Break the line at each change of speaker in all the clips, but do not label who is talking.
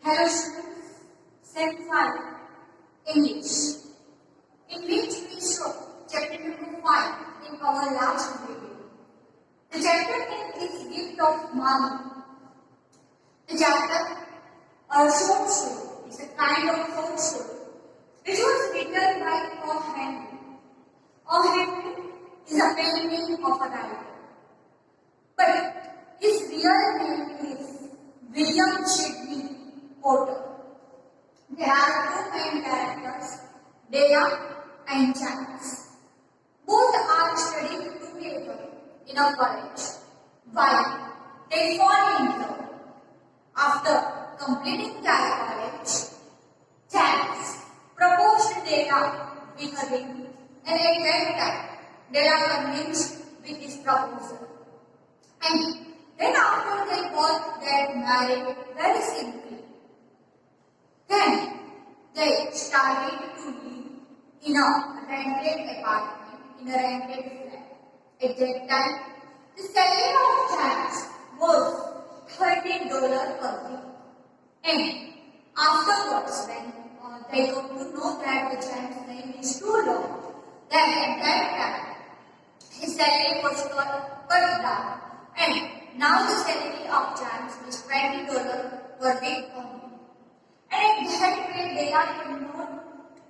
Hello students, Set 5, English, in which we saw chapter number 5 in our last video. The chapter name is Gift of Mommy. The chapter, a short story, is a kind of short story. It was written by O. Henry. O. Henry is a pen name of a writer, but his real name is William Sidney Porter. There are two main characters, Dea and Chance. Both are studying together in a college. While they fall in love after completing their college, Chance proposed to Dea with a ring, and at that time, Dea convinced with his proposal. And then after they both get married very simply, then they started to live in a rented apartment, in a rented flat. At that time, the salary of Chance was $13 per week. And afterwards, when they got to know that the Chance's name is too low, then at that time, his salary was cut down. And now the salary of Chance is $20 per week only. And at that way, they cannot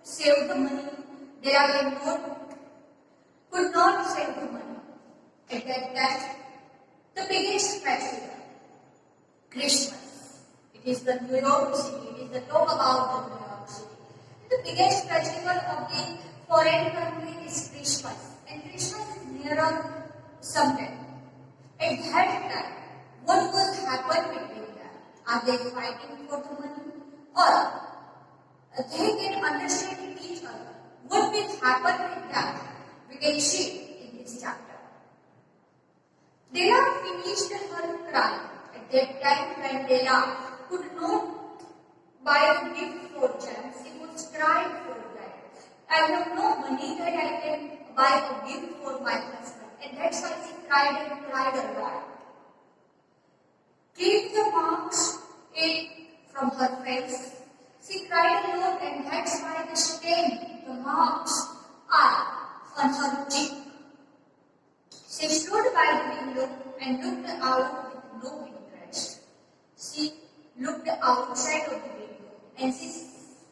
save the money. They could not save the money. At that time, the biggest festival, Christmas. It is the New York City. It is the talk about the New York City. The biggest festival of the foreign country is Christmas. And Christmas is nearer someday. At that time, what will happen between them? Are they fighting for the money? Or they can understand each other. What will happen with them? We can see in this chapter. Dea finished her crime at that time when Dea could not buy a gift for Chance. She was crying for that. I have no money that I can buy a gift for my husband. And that's why she cried and cried a lot. Keep the marks from her face. She cried a lot, and that's why the stain, the marks, are on her cheek. She stood by the window and looked out with no interest. She looked outside of the window, and she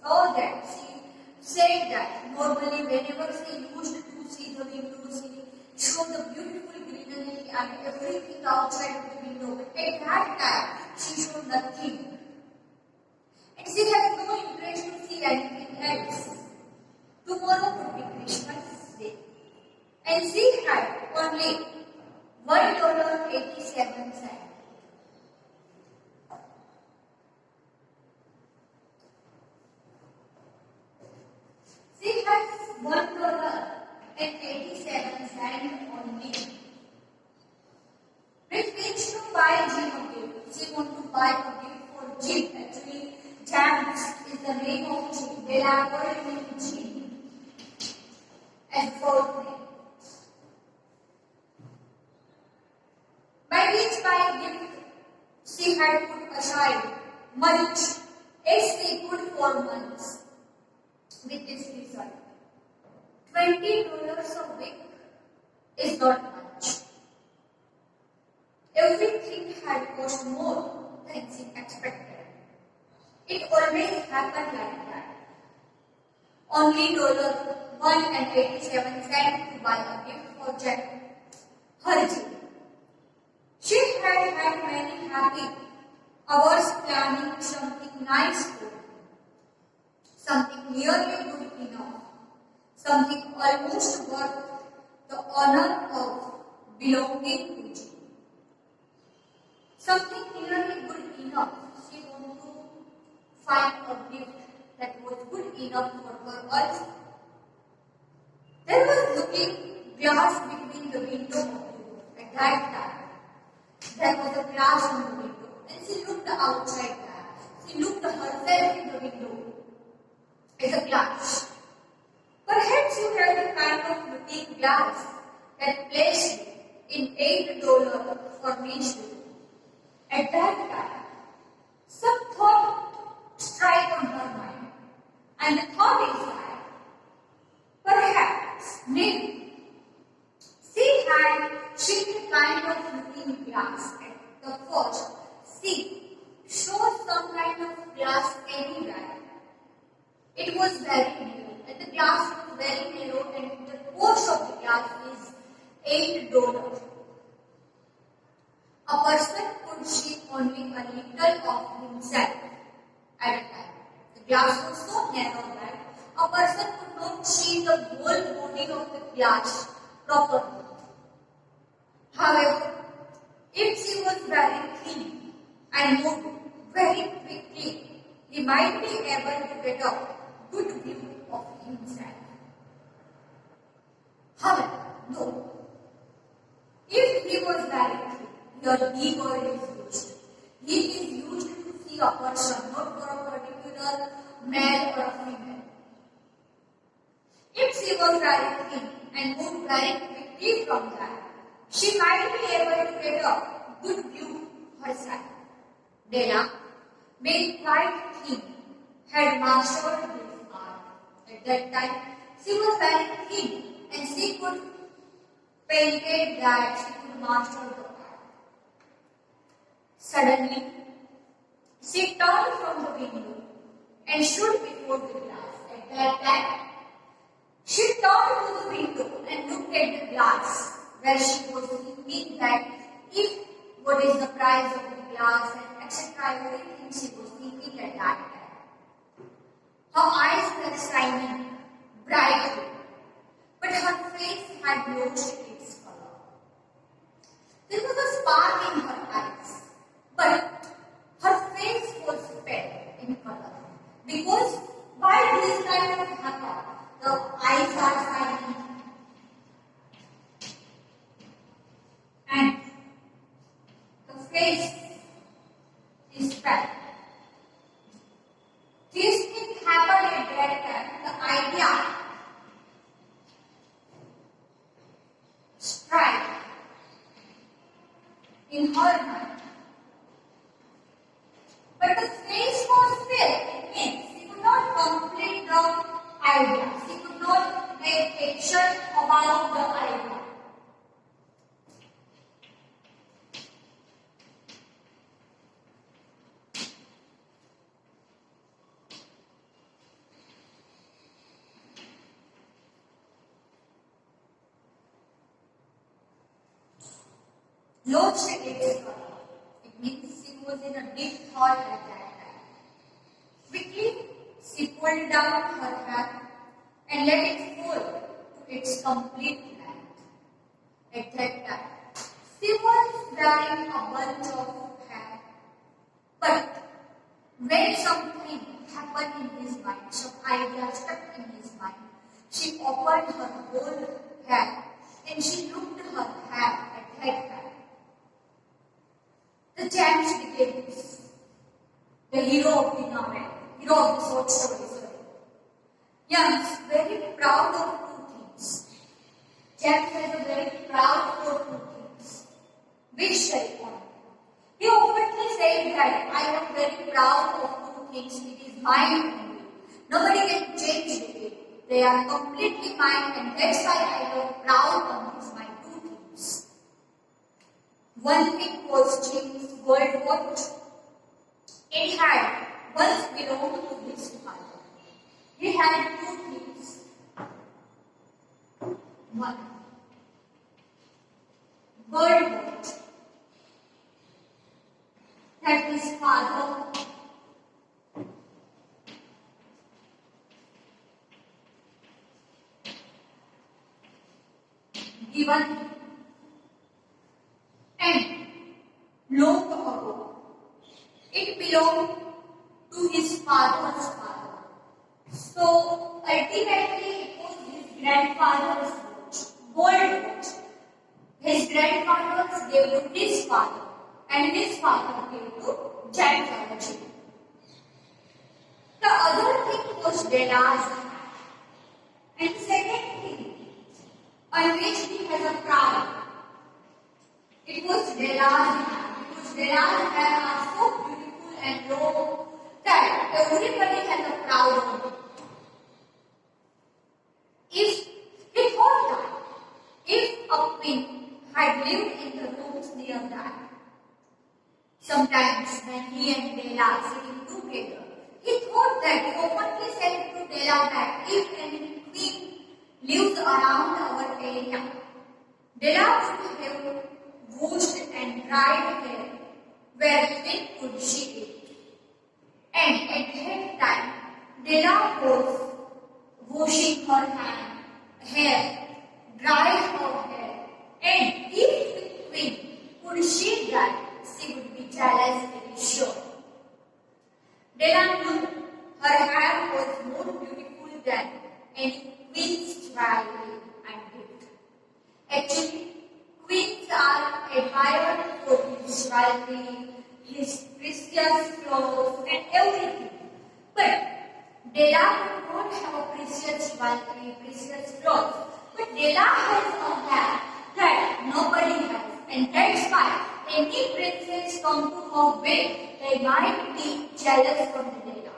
saw that she said that normally whenever she used to see the window, she showed the beautiful greenery and everything outside of the window. But at that time, she showed nothing. And she had no interest to see anything else. Tomorrow would be Christmas Day. And she had only $1.87. She has $1.87 only. Which means to buy Jim a gift. She wants to buy a gift for Jim. Actually, Chance is the name of Jim. They are calling him Jim as fourth name. By gift, she had put aside much as she could for months. With this result, $20 a week is not much. Everything had cost more than she expected. It always happened like that. Only $1.87 to buy a gift for Jack, her Jim. She had many happy hours planning something nice for him. Something nearly good enough. Something almost worth the honor of belonging to Jim. Something nearly good enough. She wanted to find a gift that was good enough for her also. There was looking glass between the window of the door. At that time, there was a glass on the window, and she looked outside that. She looked herself in the window as a glass. Perhaps you had the kind of looking glass that placed in $8 furnished room. At that time, some thought And the thought is that perhaps, maybe, she kind of looking glass at the first. See, shows some kind of glass anywhere. It was very narrow, and the glass was very narrow, and the cost of the glass is $8. A person could see only a little of himself at a time. The glass was so narrow that a person could not see the whole body of the glass properly. However, if she was very thin and moved very quickly, he might be able to get a good view of himself. However, no. If he was very thin, here he word is used. He is used to see a person, not for a particular male or a female. If she was very thin and moved very quickly from that, she might be able to get a good view herself. Della, being quite thin, had mastered this art. At that time, she was very thin and she could paint that she could master the art. Suddenly, she turned from the window and stood before the glass. At that time, she turned to the window and looked at the glass, where she was thinking that if what is the price of the glass and etc. everything she was thinking at that time. Her eyes were shining brightly, but her face had lost its color. There was a spark in her eyes, but her face was pale in color, because why this kind of happen? The eyes are shining and the face is pale. This thing happened at that time. The idea strike in her mind. But the face was pale. It means she could not complete the idea. She could not make action about the idea. Lost its color. It means she was in a deep thought at that time. Quickly, she pulled down her hair and let it fall to its complete length. At that time, she was wearing a bunch of hair. But when something happened in his mind, some idea stuck in his mind, she opened her whole hair and she looked her hair at that time. The James begins, the hero of the novel, hero of the short story. Young, very proud of two things. James was a very proud of two things. Which they want. He openly said that I am very proud of two things. It is mine only. Nobody can change it. They are completely mine, and that's why I am proud of these my two things. One thing was James' world watch. It had once belonged to his father. He had two things. One, world watch that his father given him. And long ago, it belonged to his father's father. So ultimately, it was his grandfather's gold watch. His grandfather gave to his father, and his father gave to James Allen. The other thing was Della's hat. And second thing, on which he has a crown. It was Della's hat. Because Della's hair are so beautiful and long that everybody has a proud of it. queen had lived in the rooms nearby. Sometimes when he and Della sitting together, he thought that he openly said to Della that if any queen lives around our area, Della would have washed and dried hair where queen could she it. And at that time, Della was washing her hair, drying her hair, and if the queen could see that, she would be jealous, very sure. Della knew her hair was more beautiful than any queen's jewelry and gift. Actually, queens are admired for his jewelry, his precious clothes, and everything. But Della could not have a precious jewelry, precious clothes. But Della has a hair that nobody has, and that's why any princess come to her way, they might be jealous from Della.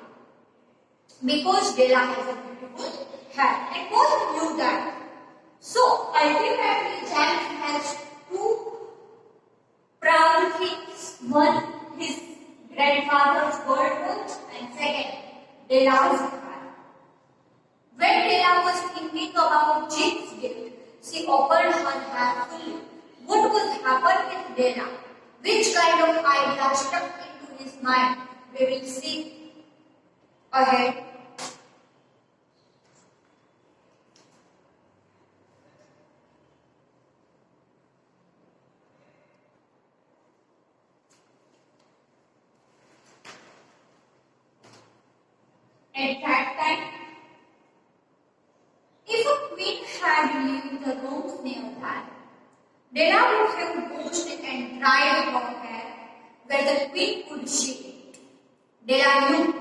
Because Della has a beautiful hair, and both knew that. So ultimately, James has two proud things. One, his grandfather's gold, and second, Della's hair. When Della was thinking about James' gift, she opened her hair fully. What would happen with Della? Which kind of idea stuck into his mind? We will see ahead. At that time, if a queen had lived the rooms nearby, Della would have washed and dried her hair where the queen could see it. Della knew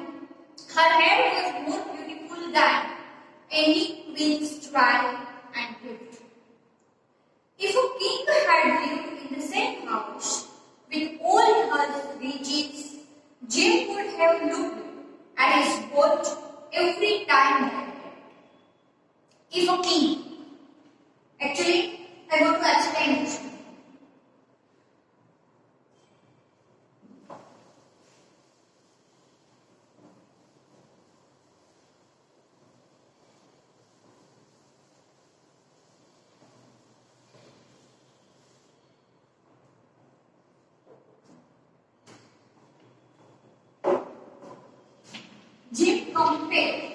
her hair was more beautiful than any queen's jewelry and gift. If a king had lived in the same house with all her riches, James would have looked at his watch every time that if a king, actually, I want to explain this. Jim compared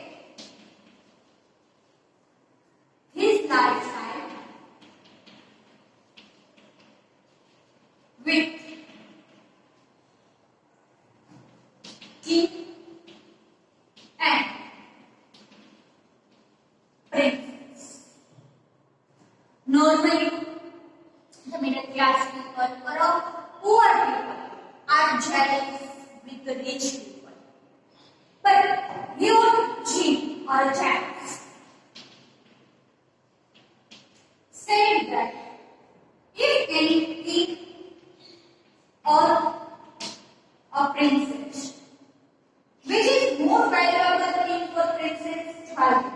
his lifestyle with king and princess. Normally, the middle class people or poor people are jealous with the rich people. But here, Jim or James said that if any king or a princess, which is more valuable king or princess, jewelry,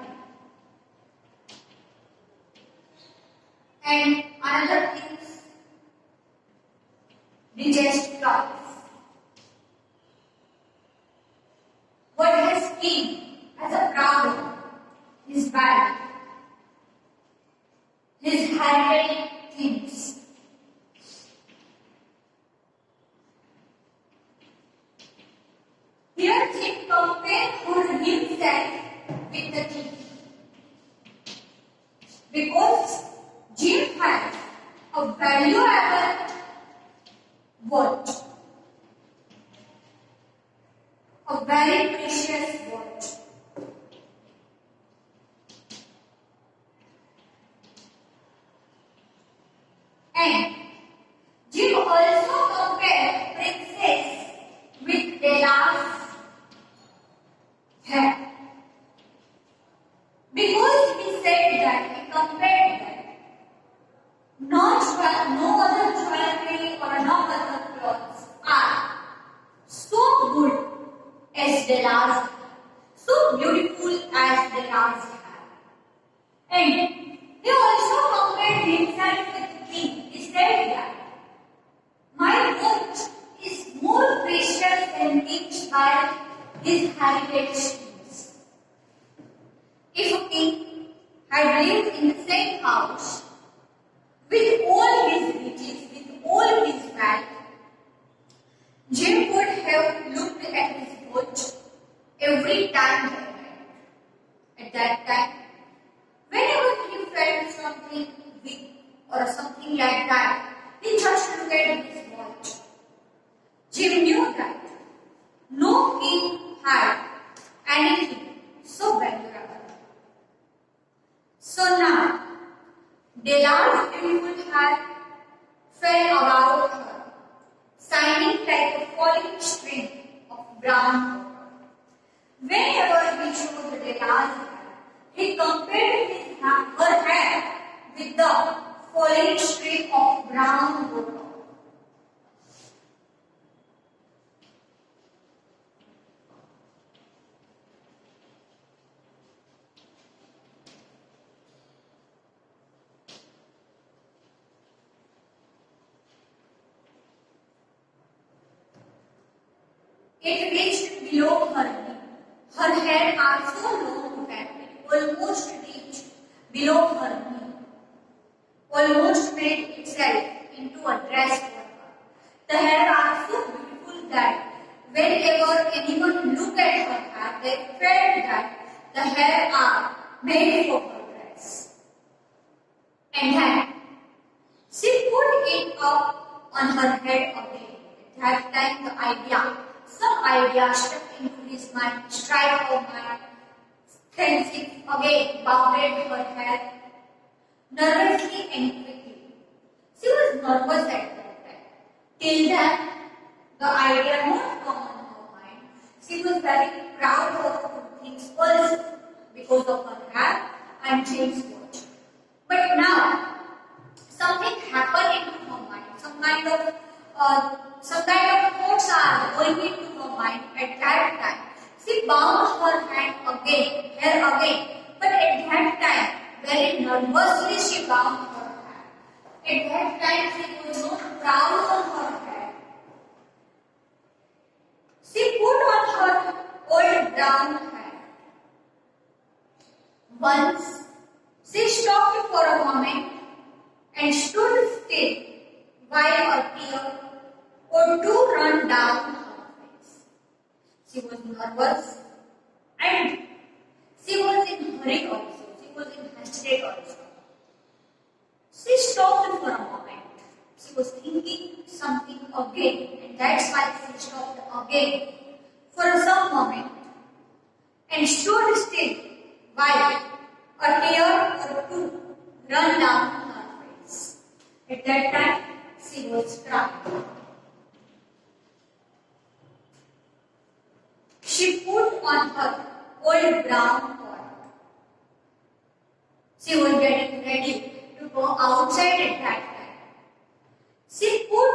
and another things, digest clothes. What has king as a crown his value, his heritage things. Here Jim compared himself with the king because Jim has a valuable watch, a very precious watch. And Jim also compared princess with Della's hair. Because he said that he compared that no other jewelry or no other clothes are so good as Della's his heritage schemes. If a king had lived in the same house with all his riches, with all his wealth, Jim would have looked at his watch every time he met. At that time, whenever he felt something weak or something like that, he just looked at his watch. Jim knew that no king had anything so valuable. So now, Delala's beautiful hair fell about her, shining like a falling stream of brown water. Whenever he showed Delala's hair, he compared her hair with the falling stream of brown water. It reached below her knee. Her hair are so long that it almost reached below her knee, almost made itself into a dress for her. The hair are so beautiful that whenever anyone looked at her hair, they felt that the hair are made for her dress. And then she put it up on her head again. At that time, some idea struck into his mind, strike her mind. Then she again bounded her hair nervously and quickly. She was nervous at that time. Till then, the idea not come on her mind. She was very proud of her things also because of her hair and James' watch. But now, something happened into her mind. Some kind of thoughts are going into her mind at that time. She bound her hair again. But at that time, very nervously she bound her hair. At that time, she was not proud of her hair. She put on her old brown hair. Once, she stopped for a moment and stood still while a tear or two ran down her face. She was nervous and she was in hurry also. She was in haste also. She stopped for a moment. She was thinking something again, and that's why she stopped again for some moment and stood still while a tear or two ran down her face. At that time, she was crying. She put on her old brown coat. She was getting ready to go outside at that time. She put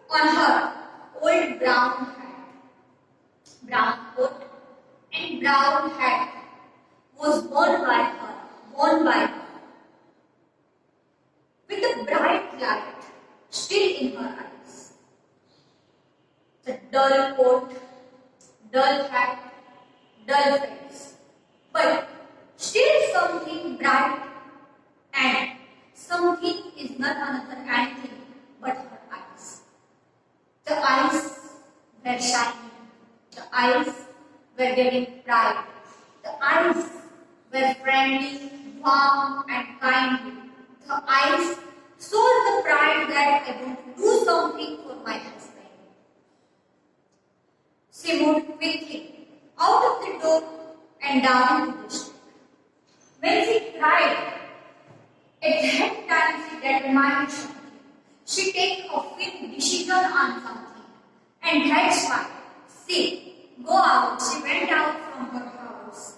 on her old brown coat and brown hat was worn by her, with a bright light still in her eyes. The dull coat, dull hat, dull face, but still something bright, and something is not another anything but her eyes. The eyes were shining, the eyes were getting bright, the eyes were friendly, warm and kindly. The eyes showed the pride that I want to do something for my husband. She moved quickly out of the door and down to the street. When she cried, at that time she determined something. She take a quick decision on something, and that's why she went out from her house.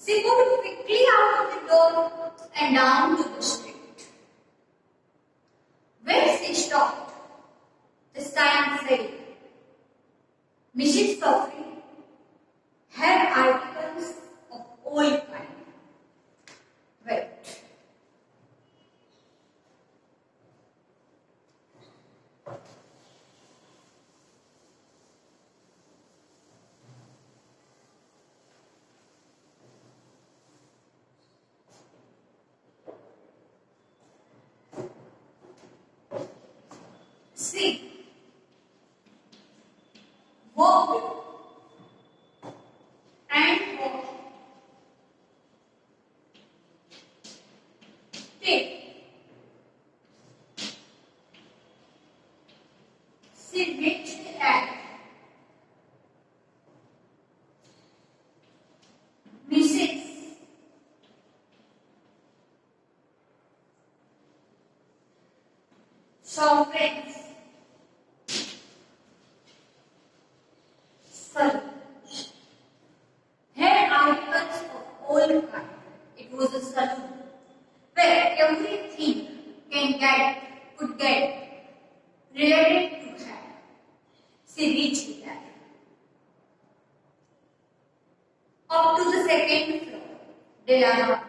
She moved quickly out of the door and down to the street. When she stopped, the sign said, Mrs. Sophie, hair articles of all kind. Wait. See, walked and walked. Take. She reached at Mrs. Chopin's saloon. Had articles of all kinds. It was a saloon where everything could get related to her. She reached there. Up to the second floor, Delara.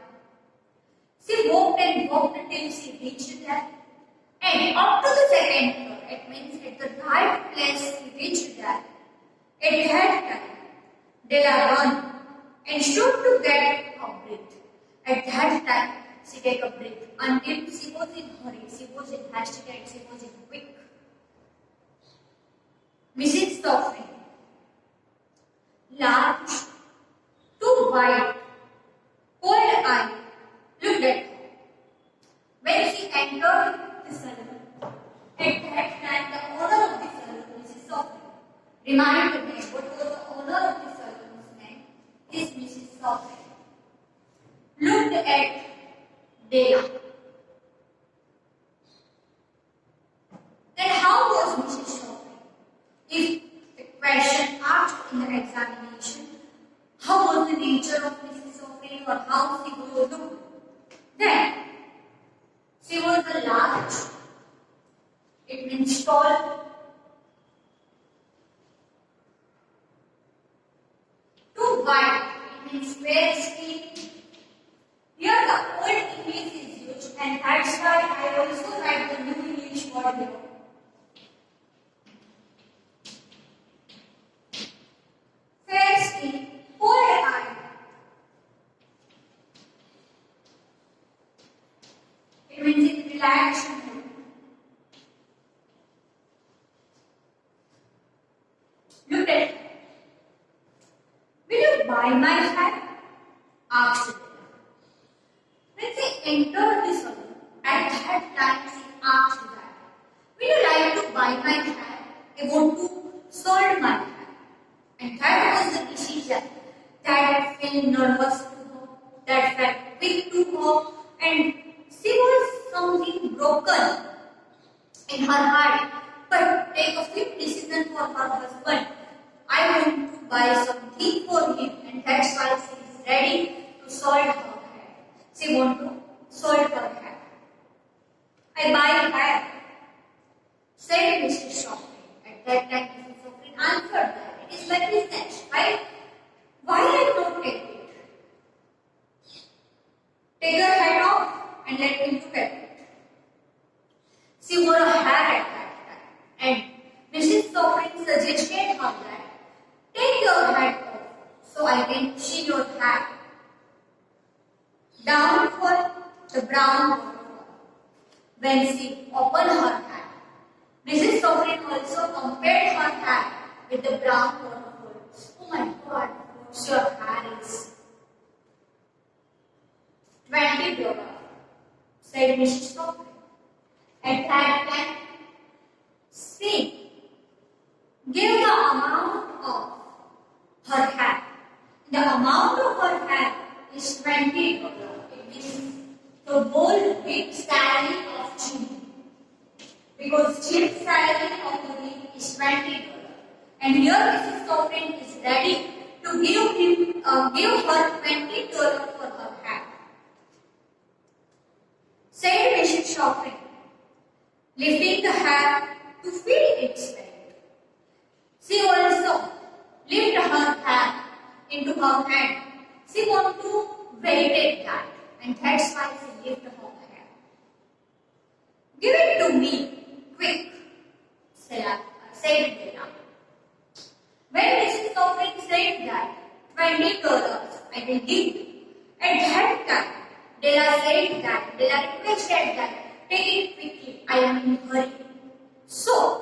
She walked and walked until she reached there. And up to the second floor, it means at the right place she reached there. At that time, Della ran and stood to get a breath. At that time, she take a breath until she was in hurry, she was in hasty, and she was in quick. Mrs. Sophie, large, too wide, cold-eyed, looked at her. When she entered the saloon, at that time the owner of the saloon, Mrs. Sophie, reminded me what was the owner of the saloon's name is Mrs. Sophie. Looked at Della. Then how was Mrs. Sophie? If the question asked in the examination, how was the nature of Mrs. Sophie or how she was looked? Then she was a large, it means tall, too wide, it means fair skin. Here the old English is used and that's why I also write the new English word here. Fair skin, cold eye. It means in relaxed mood. Look at it. Will you buy my hat? Asked Della. When she entered the saloon, at that time she asked that, will you like to buy my hat? I want to sold my hat. And that was the decision that felt nervous to her, that felt weak to her, and she was something broken in her heart. But take a quick decision for her husband. I want to buy something for him, and that's why she is ready to sold her hat. She want to sold her hat. I buy hat, said Mrs. Sophie. At that time, Mrs. Sophie answered that. It is my business, right? Why I don't take it? Take your hat off and let me look at it. She wore a hat at that time. And Mrs. Sophie suggested her that take your hat off so I can see your hat. Down for the brown waterfall. When she opened her hat, Mrs. Sophie also compared her hat with the brown waterfalls. Oh my God, what's your hat is? $20, said Mrs. Sophie. At that time, she gave the amount of her hat. The amount of her hat is $20. It means the whole week salary of June. Because June salary of the week is $20. And here Mrs. Sophie is ready to give her $20 for her hat. Said Mrs. Sophie, lifting the hat to feel its weight. She also lifted her hat into her hand. She wanted to weight that, and that's why she lifted her hand. Give it to me, quick, said Della. When Mrs. Sophie said that, $20 I will give you. At that time, Della said that, Della requested that, take it quickly, I am in a hurry. So,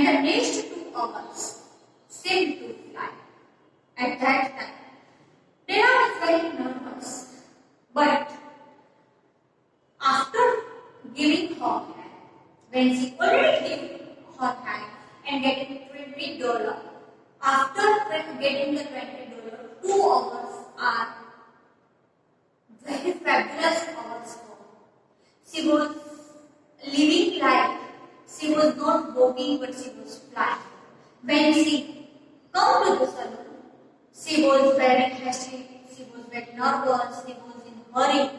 the next 2 hours seemed to fly. At that time, Neha was very nervous, but after giving her hand, when she already gave her hand and getting $20, after getting the $20, 2 hours are very fabulous hours for her. She was living life. She was not walking, but she was flying. When she come to the salon, she was very hasty. She was very nervous. She was in hurry.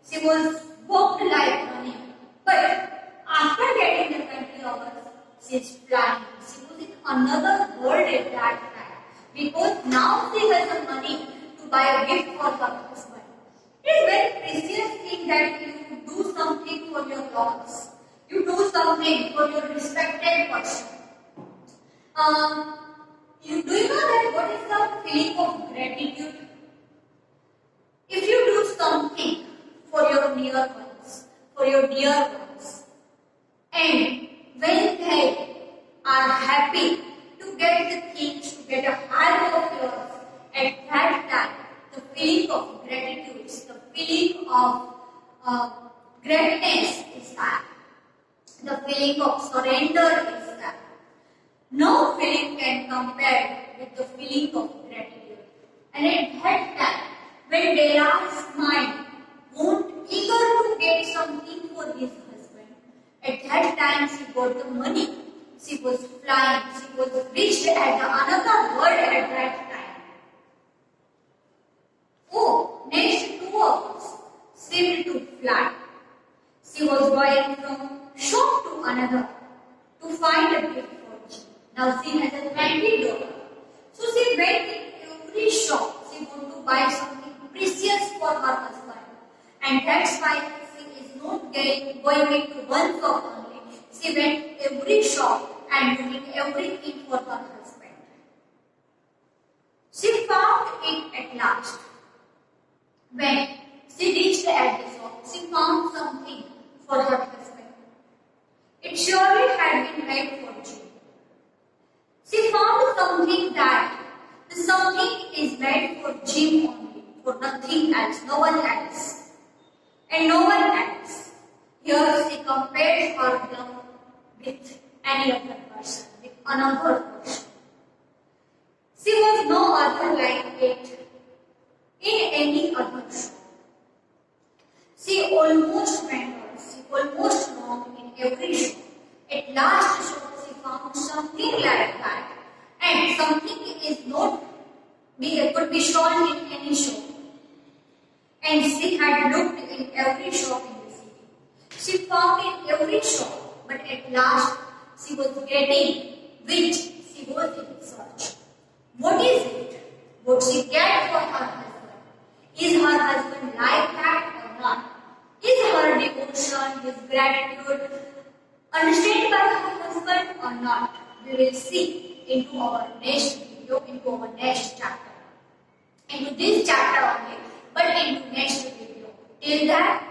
She was walked like running. But after getting the 20 hours, she is flying. She was in another world at that time. Because now she has the money to buy a gift for her husband. It is very precious thing that you do something for your loves. You do something for your respected person. Do you know that what is the feeling of gratitude? If you do something for your near ones, for your dear ones, and when they are happy to get the things, to get a help of yours, at that time, the feeling of gratitude, the feeling of greatness is that. The feeling of surrender is that. No feeling can compare with the feeling of gratitude. And at that time, when Dela's mind won't eager to get something for his husband, at that time she got the money. She was flying. She was reached at another world at that time. Oh, next 2 hours seemed to fly. She was going from shop to another to find a gift for Jim. Now she has a $20. So she went in every shop. She wanted to buy something precious for her husband. And that's why she is not going into one shop only. She went every shop and looking everything for her husband. She found it at last. When she reached at the shop, she found something for her husband. It surely had been made for Jim. She found something that the something is made for Jim only, for nothing else, no one else. And no one else. Here she compared her love with any other person, with another person. She was no other like it in any other shop. She almost went on, she almost roamed in every shop. At last shop she found something like that, and something is not could be shown in any shop. And she had looked in every shop in the city. She found in every shop, but at last she was getting which she was in search. What is it? Would she get for her husband? Is her husband like that or not? Is her devotion, his gratitude understood by her husband or not? We will see into our next video, into our next chapter. Into this chapter only, but into next video. Till that,